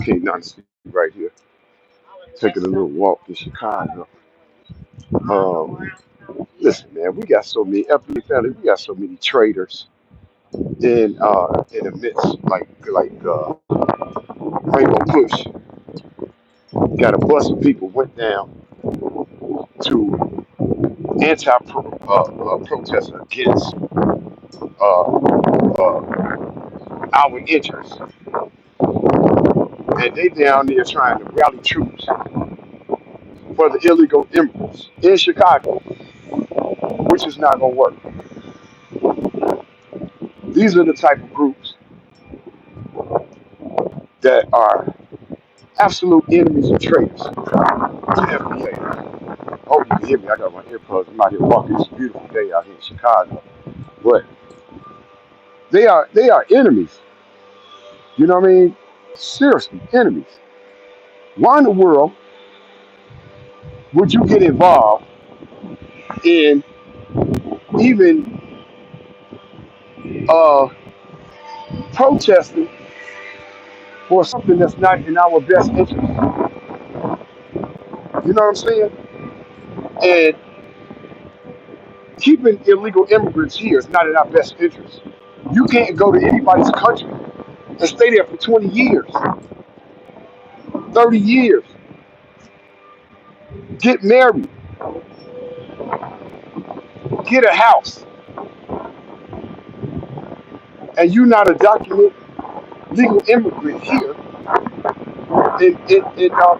King Dynasty right here, taking a little walk in Chicago. Um, Listen, man, we got so many FBA family. We got so many traders in the midst, like Rainbow Push. Got a bus of people went down to anti-protest against uh, our interests, and they down there trying to rally troops for the illegal immigrants in Chicago, which is not gonna work. These are the type of groups that are absolute enemies and traitors to FBA. Oh, you can hear me. I got my earplugs. I'm out here walking. It's a beautiful day out here in Chicago. But they are enemies. You know what I mean? Seriously, enemies. Why in the world would you get involved in even uh, protesting for something that's not in our best interest? You know what I'm saying? And keeping illegal immigrants here is not in our best interest. You can't go to anybody's country and stay there for 20 years, 30 years, get married, get a house, and you're not a documented legal immigrant here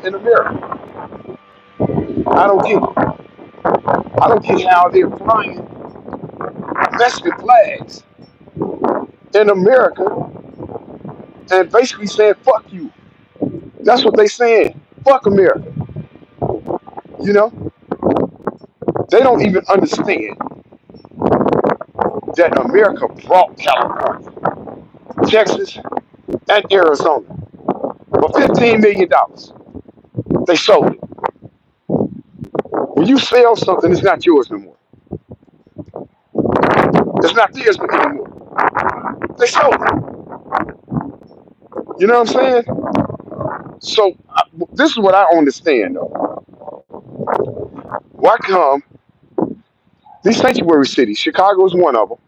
in America. I don't get it. I don't get how they're flying Mexican flags in America and basically saying, fuck you. That's what they saying. Fuck America. You know? They don't even understand that America brought California, Texas, and Arizona for $15 million. They sold it. When you sell something, it's not yours no more. It's not theirs anymore. They sold it. You know what I'm saying? So this is what I understand though. Why come these sanctuary cities? Chicago is one of them.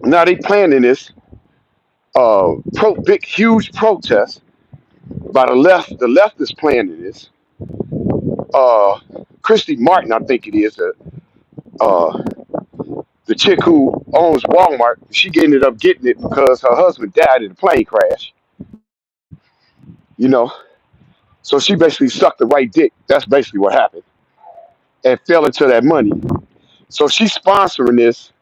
Now they planning this big huge protest by the left. The left is planning this. Uh, Christy Martin, I think it is, uh, the chick who owns Walmart. She ended up getting it because her husband died in a plane crash. You know, so she basically sucked the right dick. That's basically what happened, and fell into that money. So she's sponsoring this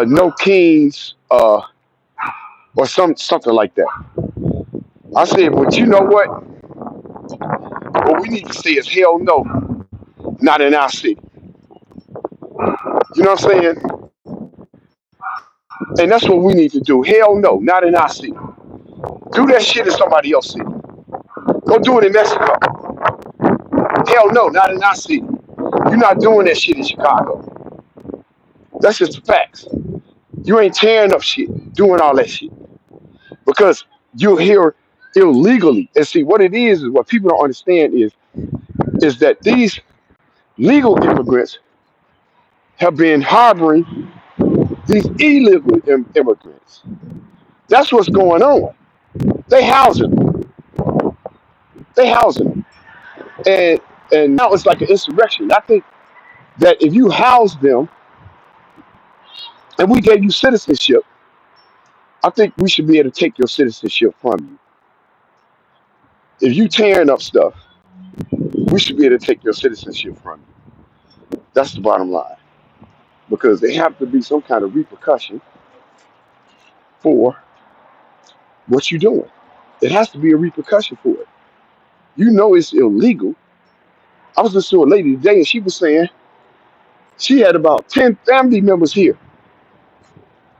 No Kings or something like that. I said, but you know what? What we need to say is hell no, not in our city. You know what I'm saying? And that's what we need to do. Hell no, not in our city. Do that shit in somebody else's city. Go do it in Mexico. Hell no, not in our city. You're not doing that shit in Chicago. That's just the facts. You ain't tearing up shit, doing all that shit. Because you're here illegally. And see, what it is what people don't understand is that these legal immigrants have been harboring these illegal immigrants. That's what's going on. They housing them. They housing them. And now it's like an insurrection. I think that if you house them and we gave you citizenship, I think we should be able to take your citizenship from you. If you tearing up stuff, we should be able to take your citizenship from you. That's the bottom line. Because there have to be some kind of repercussion for what you're doing. It has to be a repercussion for it. You know it's illegal. I was listening to a lady today and she was saying she had about 10 family members here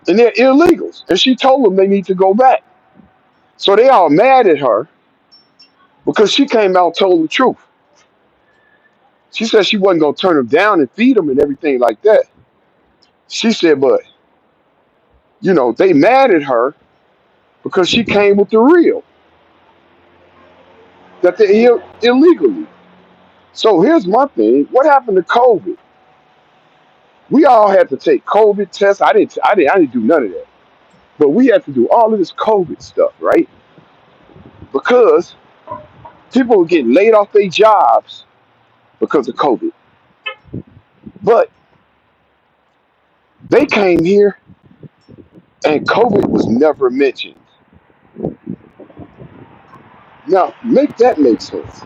and they're illegals. And she told them they need to go back. So they all mad at her because she came out and told the truth. She said she wasn't going to turn them down and feed them and everything like that. She said, but, they mad at her because she came with the real that they're here illegally. So here's my thing: what happened to COVID? We all had to take COVID tests. I didn't do none of that. But we had to do all of this COVID stuff, right? Because people were getting laid off their jobs because of COVID. But they came here and COVID was never mentioned. Now, make that make sense.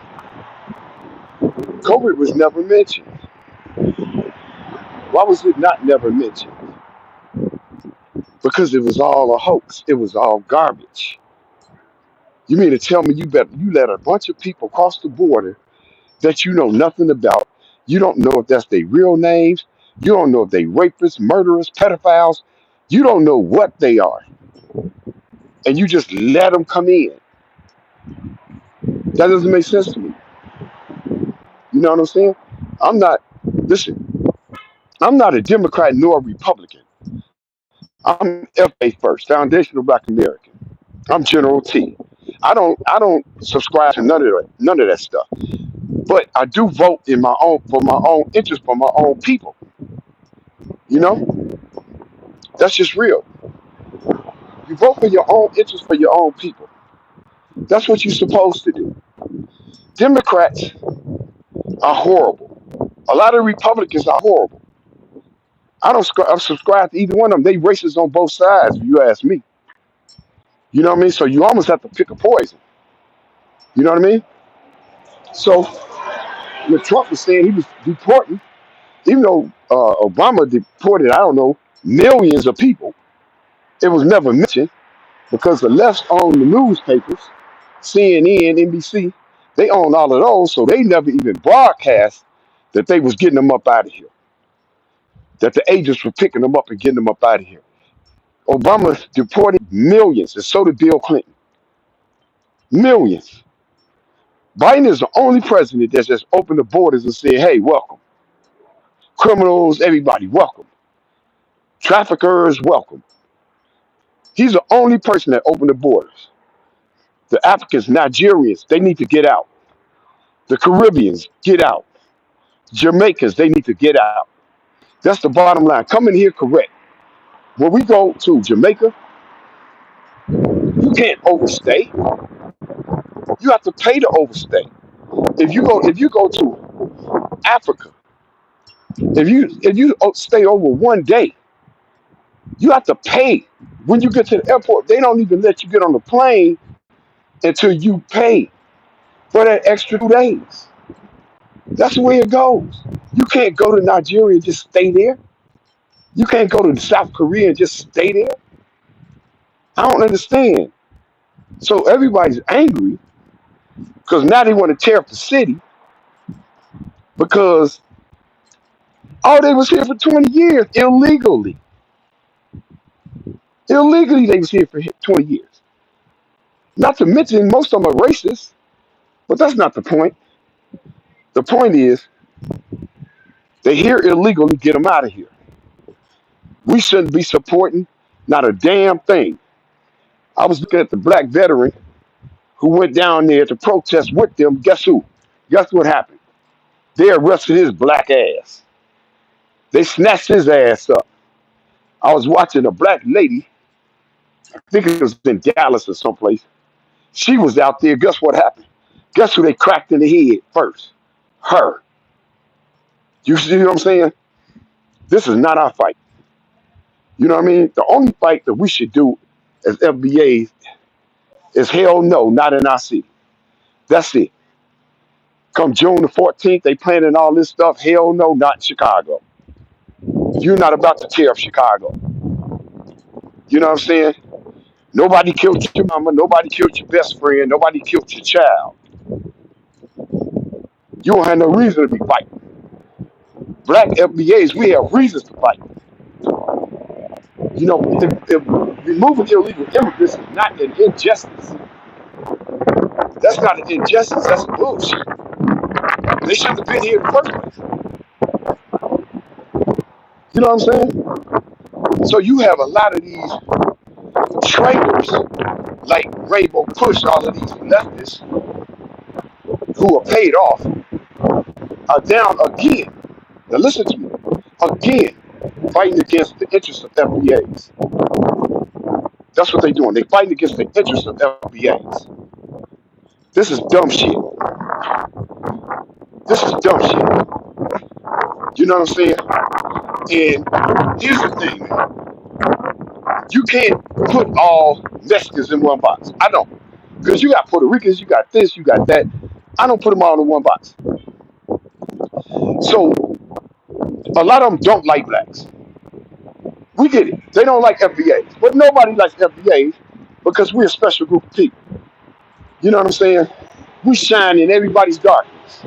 COVID was never mentioned. Why was it not never mentioned? Because it was all a hoax. It was all garbage. You mean to tell me you let a bunch of people cross the border that you know nothing about? You don't know if that's their real names. You don't know if they rapists, murderers, pedophiles. You don't know what they are. And you just let them come in. That doesn't make sense to me. You know what I'm saying? Listen, I'm not a Democrat nor a Republican. I'm FA first, Foundational Black American. I'm General T. I don't subscribe to none of that stuff. But I do vote in my own for my own interest for my own people. You know? That's just real. You vote for your own interest for your own people. That's what you're supposed to do. Democrats are horrible. A lot of Republicans are horrible. I subscribe to either one of them. They racist on both sides, if you ask me. You know what I mean? So you almost have to pick a poison. You know what I mean? So when Trump was saying he was deporting, even though Obama deported, I don't know, millions of people, it was never mentioned because the left owned the newspapers, CNN, NBC, they own all of those, so they never even broadcast that they was getting them up out of here, that the agents were picking them up and getting them up out of here. Obama deported millions, and so did Bill Clinton. Millions. Biden is the only president that's just opened the borders and said, hey, welcome. Criminals, everybody, welcome. Traffickers, welcome. He's the only person that opened the borders. The Africans, Nigerians, they need to get out. The Caribbeans, get out. Jamaicans, they need to get out. That's the bottom line. Come in here correct. When we go to Jamaica, you can't overstay. You have to pay to overstay. If you go to Africa, if you stay over one day, you have to pay. When you get to the airport, they don't even let you get on the plane until you pay for that extra 2 days. That's the way it goes. You can't go to Nigeria and just stay there. You can't go to South Korea and just stay there. I don't understand. So everybody's angry because now they want to tear up the city because they was here for 20 years illegally. Illegally, they was here for 20 years. Not to mention, most of them are racist, but that's not the point. The point is, they're here illegally, get them out of here. We shouldn't be supporting not a damn thing. I was looking at the black veteran who went down there to protest with them. Guess who? Guess what happened? They arrested his black ass. They snatched his ass up. I was watching a black lady, I think it was in Dallas or someplace. She was out there. Guess what happened? Guess who they cracked in the head first? Her. You see what I'm saying? This is not our fight. You know what I mean? The only fight that we should do as FBA is hell no, not in our city. That's it. Come June the 14th, they planning all this stuff. Hell no, not in Chicago. You're not about to tear up Chicago. You know what I'm saying? Nobody killed your mama. Nobody killed your best friend. Nobody killed your child. You don't have no reason to be fighting. Black FBAs, we have reasons to fight. You know, if removing illegal immigrants is not an injustice. That's not an injustice. That's bullshit. They shouldn't have been here in the first place. You know what I'm saying? So you have a lot of these traitors like Rainbow Push, all of these leftists who are paid off are down again. Now listen to me. Again, fighting against the interests of FBAs. That's what they're doing. They're fighting against the interests of FBAs. This is dumb shit. This is dumb shit. You know what I'm saying? And here's the thing, man. You can't put all Mexicans in one box. I don't. Because you got Puerto Ricans, you got this, you got that. I don't put them all in one box. So a lot of them don't like blacks. We get it. They don't like FBAs. But nobody likes FBAs because we're a special group of people. You know what I'm saying? We shine in everybody's darkness.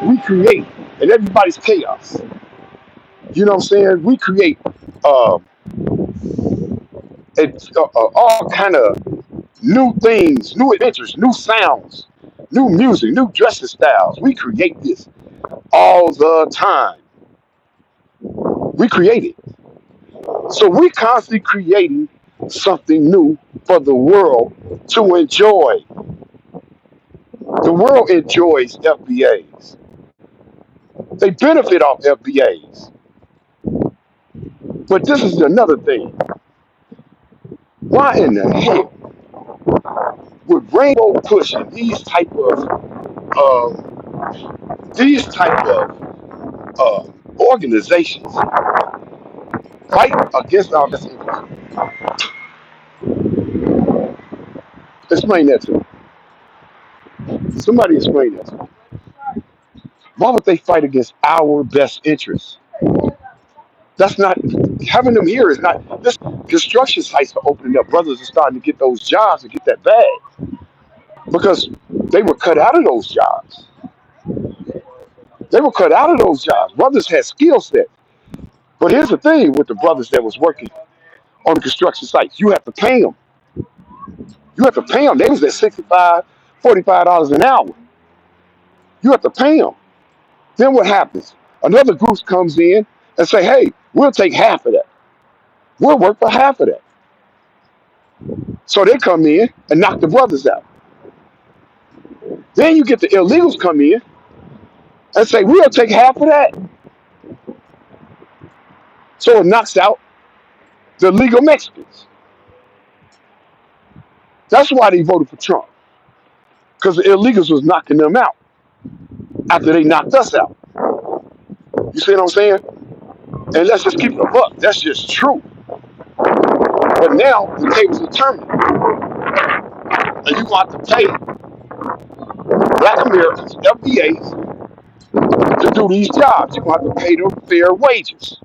We create in everybody's chaos. You know what I'm saying? We create uh, all kind of new things, new adventures, new sounds, new music, new dressing styles. We create this all the time. We create it. So we're constantly creating something new for the world to enjoy. The world enjoys FBAs. They benefit off FBAs. But this is another thing. Why in the hell would Rainbow Push and these type of organizations fight against all this? Explain that to me. Somebody explain that to me. Why would they fight against our best interests? That's not having them here is not this construction sites are opening up. Brothers are starting to get those jobs and get that bag because they were cut out of those jobs. They were cut out of those jobs. Brothers had skill set. But here's the thing with the brothers that was working on the construction sites. You have to pay them. You have to pay them. They was at $65, $45 an hour. You have to pay them. Then what happens? Another group comes in and say, hey, we'll take half of that. We'll work for half of that. So they come in and knock the brothers out. Then you get the illegals come in and say, we'll take half of that. So it knocks out the legal Mexicans. That's why they voted for Trump. Because the illegals was knocking them out after they knocked us out. You see what I'm saying? And let's just keep it a buck. That's just true. But now the tables are turning. And you want to pay black Americans, FBAs, to do these jobs. You're going to have to pay them fair wages.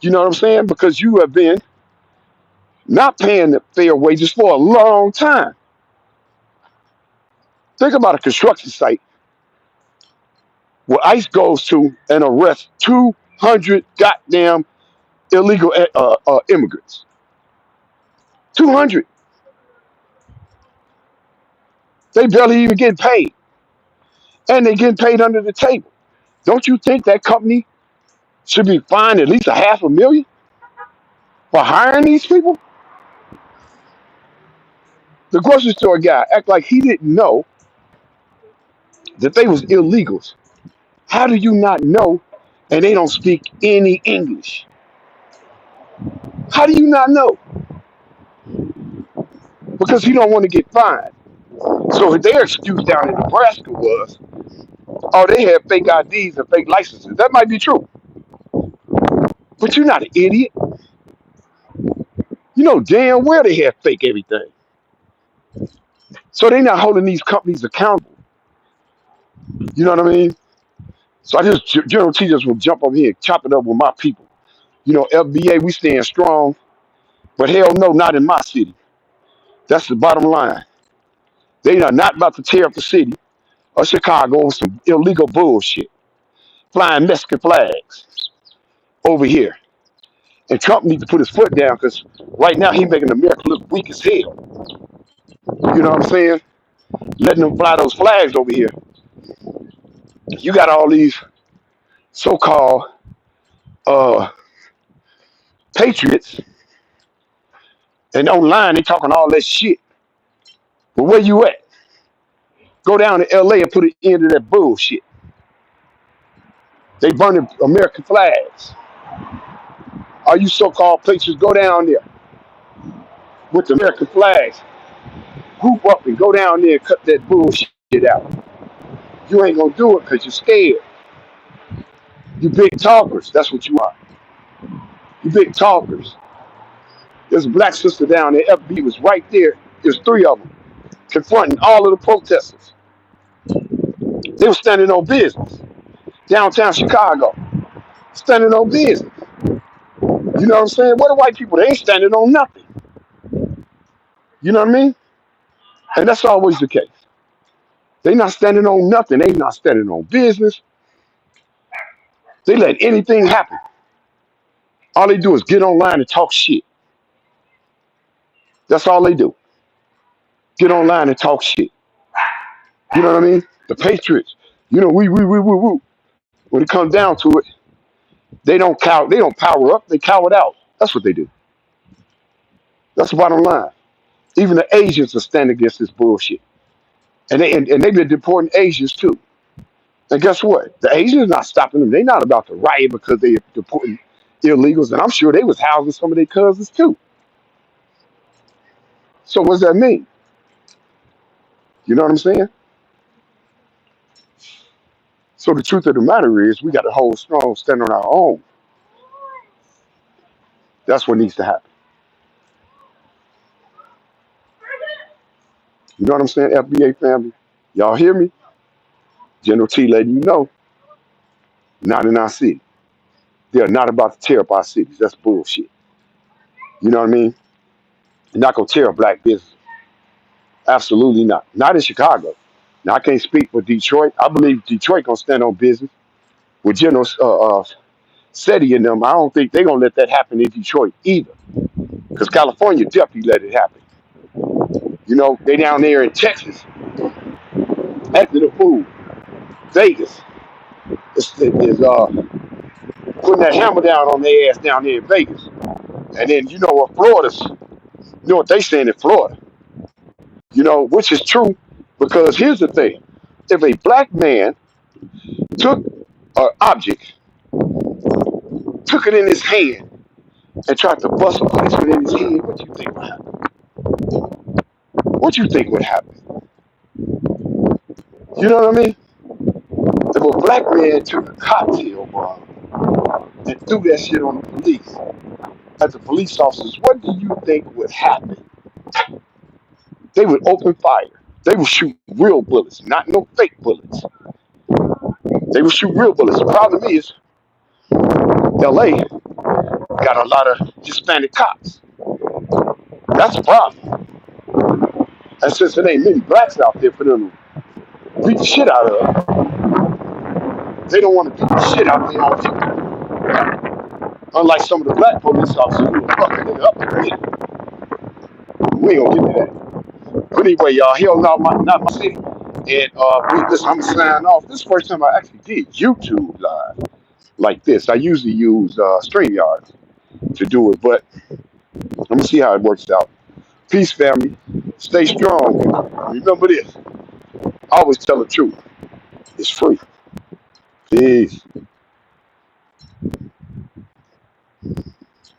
You know what I'm saying? Because you have been not paying the fair wages for a long time. Think about a construction site where ICE goes to and arrests 200 goddamn illegal immigrants. 200. They barely even get paid. And they get paid under the table. Don't you think that company should be fined at least $500,000 for hiring these people? The grocery store guy act like he didn't know that they was illegals. How do you not know and they don't speak any English? How do you not know? Because he don't want to get fined. So their excuse down in Nebraska was, oh, they have fake IDs and fake licenses. That might be true. But you're not an idiot. You know damn well they have fake everything. So they're not holding these companies accountable. You know what I mean? So I just, General T just will jump up here and chop it up with my people. You know, FBA, we stand strong. But hell no, not in my city. That's the bottom line. They are not about to tear up the city of Chicago with some illegal bullshit. Flying Mexican flags over here. And Trump needs to put his foot down because right now he's making America look weak as hell. You know what I'm saying? Letting them fly those flags over here. You got all these so-called uh, patriots And online, they talking all that shit. But where you at? Go down to LA and put an end to that bullshit. They burning American flags. All you so-called preachers, go down there with the American flags. Group up and go down there and cut that bullshit out. You ain't gonna do it because you're scared. You big talkers. That's what you are. You big talkers. There's a black sister down there. FB was right there. There's three of them confronting all of the protesters. They were standing on business. Downtown Chicago. Standing on business. You know what I'm saying? What are white people? They ain't standing on nothing. You know what I mean? And that's always the case. They not standing on nothing. They not standing on business. They let anything happen. All they do is get online and talk shit. That's all they do. Get online and talk shit. You know what I mean? The Patriots. You know, we. When it comes down to it, they don't cower. They don't power up. They cower out. That's what they do. That's the bottom line. Even the Asians are standing against this bullshit, and they've been deporting Asians too. And guess what? The Asians not stopping them. They're not about to riot because they deporting illegals, and I'm sure they was housing some of their cousins too. So what does that mean? You know what I'm saying? So the truth of the matter is, we got to hold strong, stand on our own. That's what needs to happen. You know what I'm saying, FBA family? Y'all hear me? General T letting you know, not in our city. They're not about to tear up our cities. That's bullshit. You know what I mean? They're not gonna tear up black business. Absolutely not. Not in Chicago. Now I can't speak for Detroit. I believe Detroit gonna stand on business with General SETI and them. I don't think they're gonna let that happen in Detroit either, because California definitely let it happen. You know, they down there in Texas acting a fool. Vegas is putting that hammer down on their ass down there in Vegas. And then you know what Florida's, you know what they saying in Florida, you know, which is true, because here's the thing. If a black man took an object, took it in his hand, and tried to bust a policeman in his hand, what do you think would happen? What do you think would happen? You know what I mean? If a black man took a cocktail bomb and threw that shit on the police, at the police officers, what do you think would happen? They would open fire. They would shoot real bullets, not no fake bullets. They would shoot real bullets. The problem is, LA got a lot of Hispanic cops. That's the problem. And since there ain't many blacks out there for them to beat the shit out of, they don't want to beat the shit out of their own people. Unlike some of the black police officers who are fucking it up already. We ain't gonna get to that. But anyway, y'all, hell no, not my city. And listen, I'm gonna sign off. This is the first time I actually did YouTube live like this. I usually use StreamYard to do it, but I'm gonna see how it works out. Peace, family. Stay strong. Remember this. Always tell the truth. It's free. Peace.